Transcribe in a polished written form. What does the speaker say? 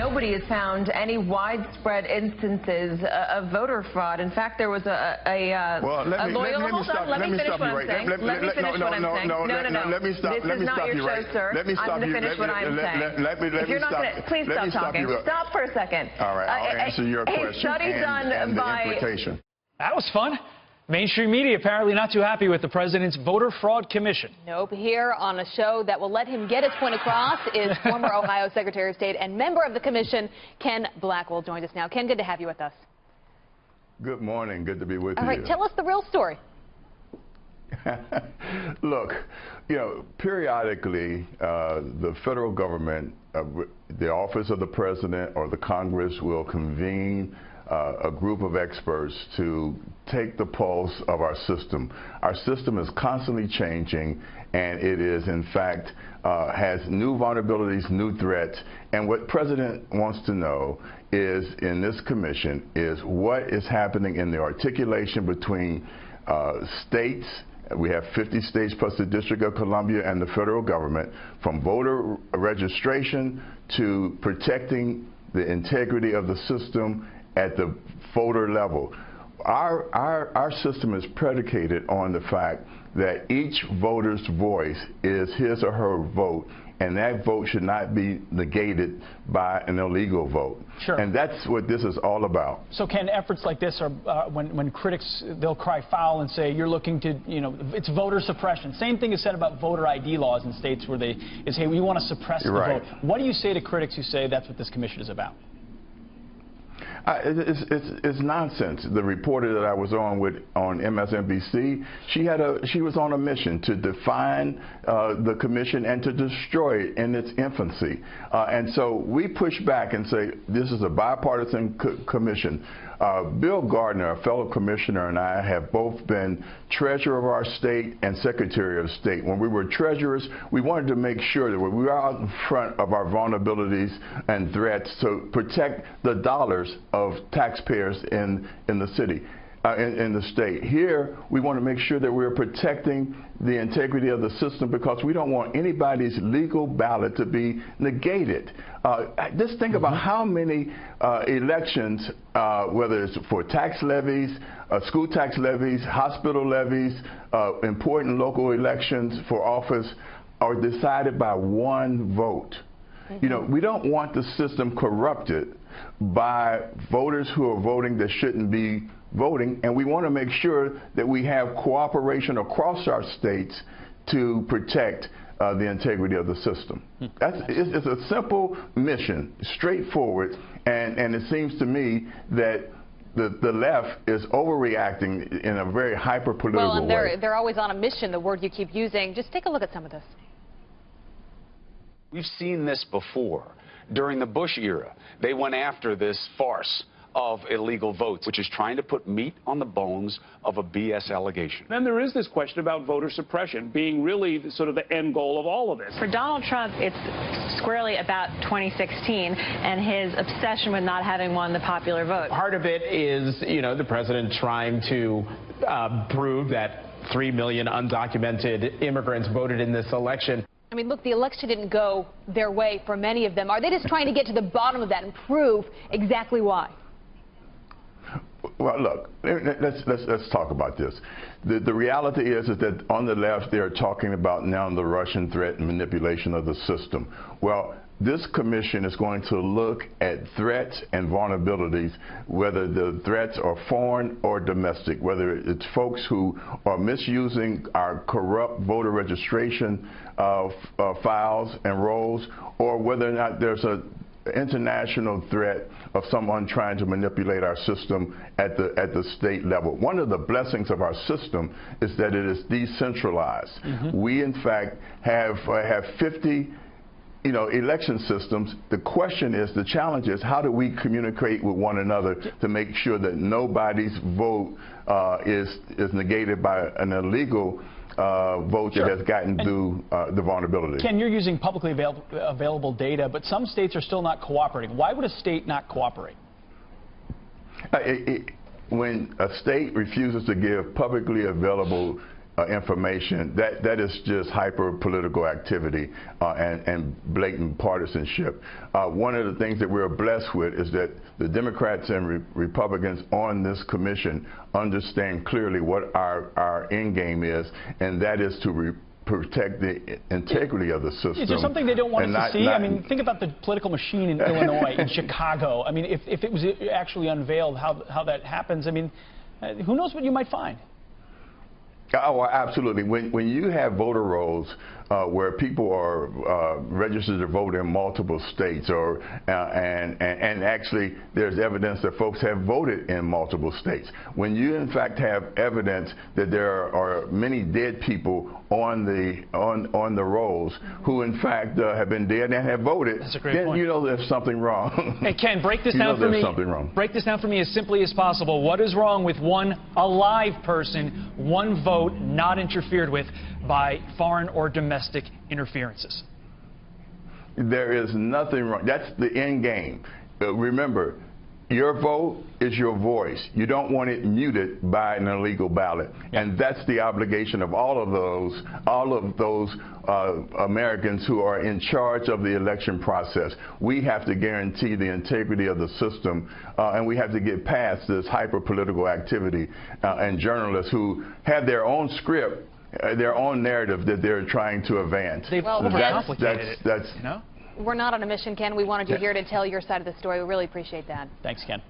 Nobody has found any widespread instances of voter fraud. In fact, there was a loyal... Hold on, let me finish what I'm saying. Let me finish what I'm saying. No. Let me stop. This is not your show, sir. I'm going to finish what I'm saying. If you're not going to... Please stop talking. Stop for a second. All right, I'll answer your question a study done by... the implication. That was fun. Mainstream media apparently not too happy with the president's voter fraud commission. Nope. Here on a show that will let him get his point across is former Ohio Secretary of State and member of the commission, Ken Blackwell, joins us now. Ken, good to have you with us. Good morning. Good to be with you. All right, tell us the real story. Look, periodically, the federal government, the office of the president or the Congress will convene a group of experts to take the pulse of our system. Our system is constantly changing, and it is, in fact, has new vulnerabilities, new threats. And what President wants to know is, in this commission, is what is happening in the articulation between states. We have 50 states plus the District of Columbia and the federal government, from voter registration to protecting the integrity of the system at the voter level. Our system is predicated on the fact that each voter's voice is his or her vote, and that vote should not be negated by an illegal vote. Sure. And that's what this is all about. So, Ken, efforts like this are when critics, they'll cry foul and say you're looking to, it's voter suppression. Same thing is said about voter ID laws in states where they say we want to suppress the vote. What do you say to critics who say that's what this commission is about? It's nonsense. The reporter that I was on with on MSNBC, she was on a mission to define the commission and to destroy it in its infancy. And so we push back and say this is a bipartisan commission. Bill Gardner, a fellow commissioner, and I have both been treasurer of our state and secretary of state. When we were treasurers, we wanted to make sure that we were out in front of our vulnerabilities and threats to protect the dollars of taxpayers in the city. In the state. Here, we want to make sure that we're protecting the integrity of the system because we don't want anybody's legal ballot to be negated. Just think about how many elections, whether it's for tax levies, school tax levies, hospital levies, important local elections for office, are decided by one vote. We don't want the system corrupted by voters who are voting that shouldn't be voting, and we want to make sure that we have cooperation across our states to protect the integrity of the system. It's a simple mission, straightforward, and it seems to me that the left is overreacting in a very hyper-political way. Well, and they're always on a mission, the word you keep using. Just take a look at some of this. We've seen this before. During the Bush era, they went after this farce of illegal votes, which is trying to put meat on the bones of a BS allegation. Then there is this question about voter suppression being really sort of the end goal of all of this. For Donald Trump, it's squarely about 2016 and his obsession with not having won the popular vote. Part of it is, the president trying to prove that 3 million undocumented immigrants voted in this election. I mean, look, the election didn't go their way for many of them. Are they just trying to get to the bottom of that and prove exactly why? Well, look, let's talk about this. The reality is that on the left, they're talking about now the Russian threat and manipulation of the system. Well, this commission is going to look at threats and vulnerabilities, whether the threats are foreign or domestic, whether it's folks who are misusing our corrupt voter registration files and rolls, or whether or not there's an international threat of someone trying to manipulate our system at the state level. One of the blessings of our system is that it is decentralized. We, in fact, have 50 election systems. The question is, the challenge is, how do we communicate with one another to make sure that nobody's vote is negated by an illegal vote that has gotten through the vulnerability. Ken, you're using publicly available data, but some states are still not cooperating. Why would a state not cooperate? When a state refuses to give publicly available information, that is just hyper-political activity and blatant partisanship. One of the things that we're blessed with is that the Democrats and Republicans on this commission understand clearly what our end game is, and that is to protect the integrity of the system. Is there something they don't want us to see? I mean, think about the political machine in Illinois, in Chicago. I mean, if it was actually unveiled how that happens, I mean, who knows what you might find? Oh, absolutely. When you have voter rolls where people are registered to vote in multiple states, and actually there's evidence that folks have voted in multiple states. When you in fact have evidence that there are many dead people on the rolls who in fact have been dead and have voted, then you know there's something wrong. Hey Ken, break this down for me. Something wrong. Break this down for me as simply as possible. What is wrong with one alive person, one vote not interfered with by foreign or domestic interferences? There is nothing wrong. That's the end game. Remember, your vote is your voice. You don't want it muted by an illegal ballot. And that's the obligation of all of those Americans who are in charge of the election process. We have to guarantee the integrity of the system, and we have to get past this hyper-political activity and journalists who have their own script, their own narrative that they're trying to advance. They've overcomplicated it, you know? We're not on a mission, Ken. We wanted you here to tell your side of the story. We really appreciate that. Thanks, Ken.